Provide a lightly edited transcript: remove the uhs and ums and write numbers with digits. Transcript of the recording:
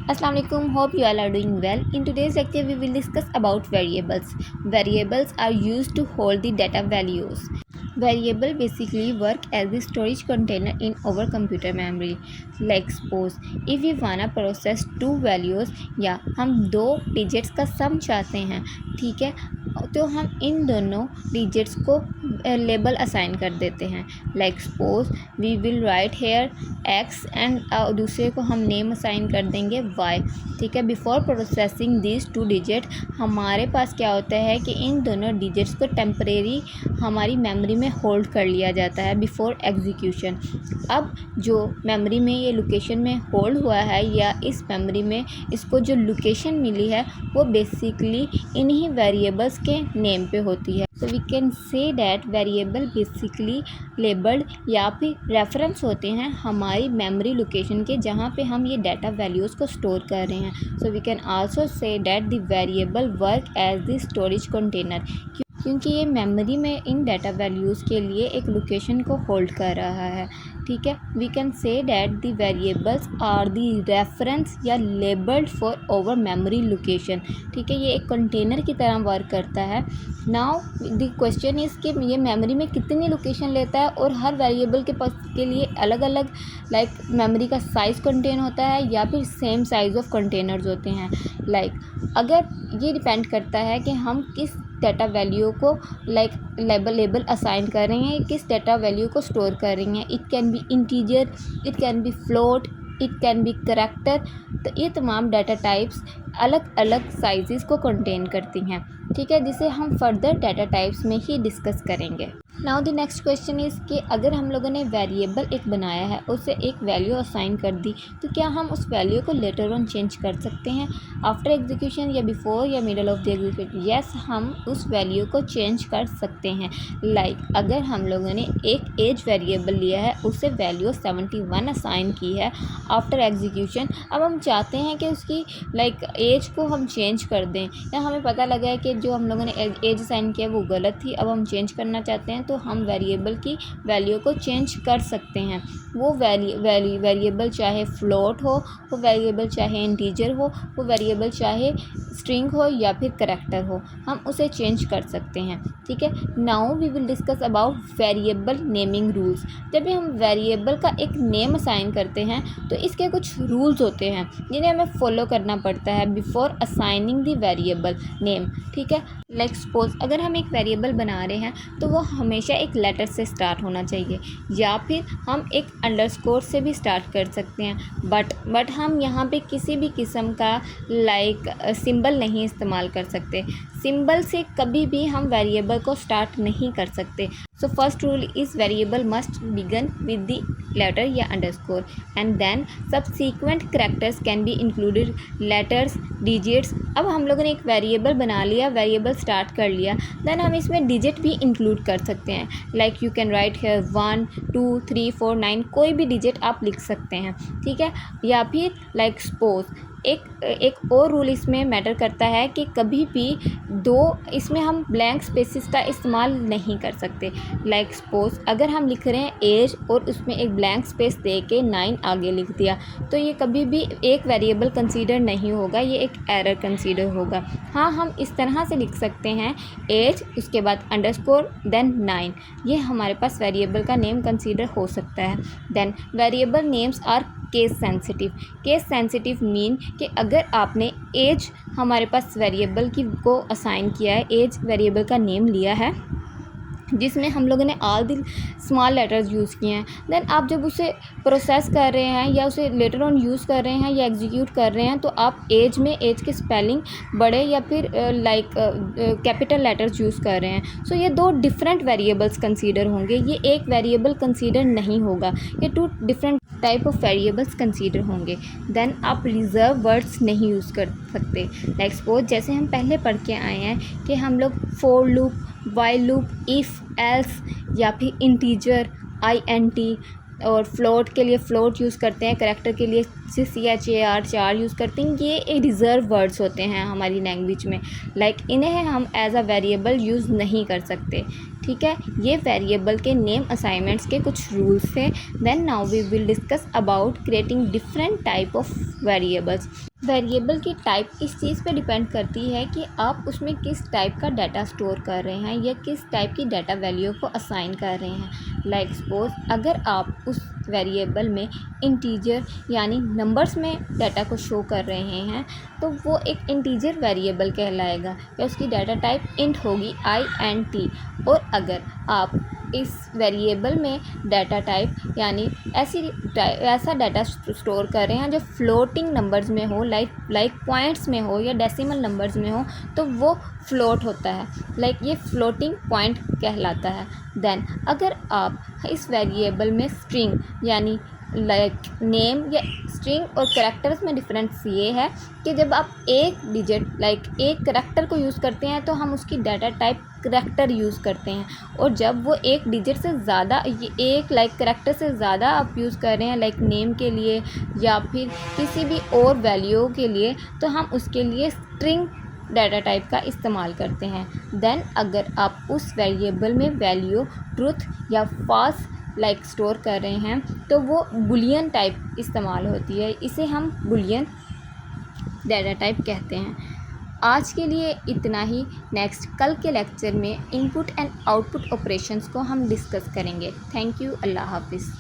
Assalamualaikum. Hope you all are doing well. In today's lecture, we will discuss about variables. Variables are used to hold the data values. Variable basically work as the storage container in our computer memory. Like suppose if we wanna process two values या हम दो digits का sum चाहते हैं, ठीक है, तो हम इन दोनों डिजिट्स को लेबल असाइन कर देते हैं. Like suppose we will write here x and दूसरे को हम नेम असाइन कर देंगे वाई. ठीक है, before processing this two digit हमारे पास क्या होता है कि इन दोनों डिजिट्स को टेम्परेरी हमारी मेमोरी में होल्ड कर लिया जाता है बिफोर एग्जीक्यूशन. अब जो मेमोरी में ये लोकेशन में होल्ड हुआ है या इस मेमोरी में इसको जो लोकेशन मिली है वो बेसिकली इन्हीं वेरिएबल्स के नेम पे होती है. तो we can say that variable basically labelled या फिर रेफरेंस होते हैं हमारी मेमोरी लोकेशन के जहाँ पे हम ये डाटा वैल्यूज़ को स्टोर कर रहे हैं. So we can also say that the variable work as the storage container, क्योंकि ये मेमोरी में इन डाटा वैल्यूज़ के लिए एक लोकेशन को होल्ड कर रहा है. ठीक है, we can say that the variables are the reference या labelled for over memory location. ठीक है, ये एक कंटेनर की तरह वर्क करता है. नाउ द क्वेश्चन इज़ कि ये मेमोरी में कितनी लोकेशन लेता है और हर वेरिएबल के लिए अलग अलग लाइक मेमोरी का साइज़ कंटेन होता है या फिर सेम साइज़ ऑफ कंटेनर्स होते हैं. लाइक अगर ये डिपेंड करता है कि हम किस डाटा वैल्यू को लाइक लेबल असाइन कर रहे हैं, किस डाटा वैल्यू को स्टोर कर रही हैं. It can be integer, it can be float, it can be character. तो ये तमाम डाटा टाइप्स अलग अलग साइजेस को कंटेन करती हैं. ठीक है, जिसे हम फर्दर डाटा टाइप्स में ही डिस्कस करेंगे. Now the next question is कि अगर हम लोगों ने वेरिएबल एक बनाया है, उसे एक वैल्यू असाइन कर दी, तो क्या हम उस वैल्यू को लेटर ऑन चेंज कर सकते हैं आफ्टर एग्जीक्यूशन या बिफोर या middle of the execution? Yes, हम उस वैल्यू को चेंज कर सकते हैं. लाइक अगर हम लोगों ने एक एज वेरिएबल लिया है, उसे वैल्यू 71 असाइन की है आफ्टर एग्जीक्यूशन. अब हम चाहते हैं कि उसकी लाइक एज को हम चेंज कर दें, या हमें पता लगा है कि जो हम लोगों ने एज असाइन किया वो गलत थी, अब हम चेंज करना चाहते हैं, तो हम वेरिएबल की वैल्यू को चेंज कर सकते हैं. वो वेरिएबल चाहे फ्लोट हो, वो वेरिएबल चाहे इंटीजर हो, वो वेरिएबल चाहे स्ट्रिंग हो या फिर करैक्टर हो, हम उसे चेंज कर सकते हैं. ठीक है, now we will discuss about variable naming rules. जब भी हम वेरिएबल का एक नेम असाइन करते हैं तो इसके कुछ रूल्स होते हैं जिन्हें हमें फॉलो करना पड़ता है before assigning the variable name. ठीक है, लाइक सपोज अगर हम एक वेरिएबल बना रहे हैं तो वो हमेशा एक लेटर से स्टार्ट होना चाहिए, या फिर हम एक अंडरस्कोर से भी स्टार्ट कर सकते हैं. बट हम यहाँ पे किसी भी किस्म का लाइक सिंबल नहीं इस्तेमाल कर सकते. सिंबल से कभी भी हम वेरिएबल को स्टार्ट नहीं कर सकते. So first rule is variable must begin with the letter या underscore and then subsequent characters can be included letters digits. अब हम लोगों ने एक वेरिएबल बना लिया, वेरिएबल स्टार्ट कर लिया, देन हम इसमें डिजिट भी इंक्लूड कर सकते हैं. Like you can write here 1 2 3 4 9, कोई भी डिजिट आप लिख सकते हैं. ठीक है, या फिर लाइक सपोज एक और रूल इसमें मैटर करता है कि कभी भी इसमें हम ब्लैंक स्पेसिस का इस्तेमाल नहीं कर सकते. लाइक सपोज अगर हम लिख रहे हैं एज और उसमें एक ब्लैंक स्पेस दे के 9 आगे लिख दिया, तो ये कभी भी एक वेरिएबल कंसीडर नहीं होगा, ये एक एरर कंसीडर होगा. हाँ, हम इस तरह से लिख सकते हैं एज उसके बाद अंडरस्कोर देन 9, ये हमारे पास वेरिएबल का नेम कंसीडर हो सकता है. Then variable names are case sensitive. Case sensitive mean कि अगर आपने एज हमारे पास वेरिएबल की को असाइन किया है, एज वेरिएबल का नेम लिया है जिसमें हम लोगों ने all the small letters use किए हैं, देन आप जब उसे प्रोसेस कर रहे हैं या उसे लेटर ऑन यूज़ कर रहे हैं या एग्जीक्यूट कर रहे हैं, तो आप एज में एज के स्पेलिंग बड़े या फिर लाइक कैपिटल लेटर्स यूज़ कर रहे हैं. सो ये दो डिफरेंट वेरिएबल्स कंसीडर होंगे, ये एक वेरिएबल कंसीडर नहीं होगा, ये 2 different type of variables consider होंगे. देन आप रिजर्व वर्ड्स नहीं यूज़ कर सकते. लाइक सपोज जैसे हम पहले पढ़ के आए हैं कि हम लोग for loop, while loop, if, else या फिर इंटीजर, INT, और फ्लोट के लिए फ्लोट यूज़ करते हैं, करैक्टर के लिए CHAR चार यूज़ करते हैं. ये रिज़र्व वर्ड्स होते हैं हमारी लैंग्वेज में. लाइक इन्हें हम एज अ वेरिएबल यूज़ नहीं कर सकते. ठीक है, ये वेरिएबल के नेम असाइनमेंट्स के कुछ रूल्स थे। Then now we will discuss about creating different type of variables. Variable की टाइप इस चीज़ पे डिपेंड करती है कि आप उसमें किस टाइप का डाटा स्टोर कर रहे हैं या किस टाइप की डाटा वैल्यू को असाइन कर रहे हैं। लाइक सपोज अगर आप उस वेरिएबल में इंटीजर यानी नंबर्स में डाटा को शो कर रहे हैं तो वो एक इंटीजर वेरिएबल कहलाएगा या उसकी डाटा टाइप इंट होगी INT। और अगर आप इस वेरिएबल में डाटा टाइप यानी ऐसा डाटा स्टोर कर रहे हैं जो फ्लोटिंग नंबर्स में हो, लाइक पॉइंट्स में हो या डेसिमल नंबर्स में हो, तो वो फ्लोट होता है, लाइक ये फ्लोटिंग पॉइंट कहलाता है। देन अगर आप इस वेरिएबल में स्ट्रिंग यानी लाइक नेम या स्ट्रिंग और कैरेक्टर्स में डिफरेंस ये है कि जब आप एक डिजिट लाइक एक कैरेक्टर को यूज़ करते हैं तो हम उसकी डाटा टाइप कैरेक्टर यूज़ करते हैं, और जब वो एक डिजिट से ज़्यादा एक लाइक कैरेक्टर से ज़्यादा आप यूज़ कर रहे हैं लाइक नेम के लिए या फिर किसी भी और वैल्यू के लिए तो हम उसके लिए स्ट्रिंग डाटा टाइप का इस्तेमाल करते हैं। देन अगर आप उस वेरिएबल में वैल्यू ट्रुथ या फॉल्स लाइक स्टोर कर रहे हैं तो वो बुलियन टाइप इस्तेमाल होती है, इसे हम बुलियन डाटा टाइप कहते हैं। आज के लिए इतना ही। नेक्स्ट कल के लेक्चर में इनपुट एंड आउटपुट ऑपरेशंस को हम डिस्कस करेंगे। Thank you. अल्लाह हाफिज़।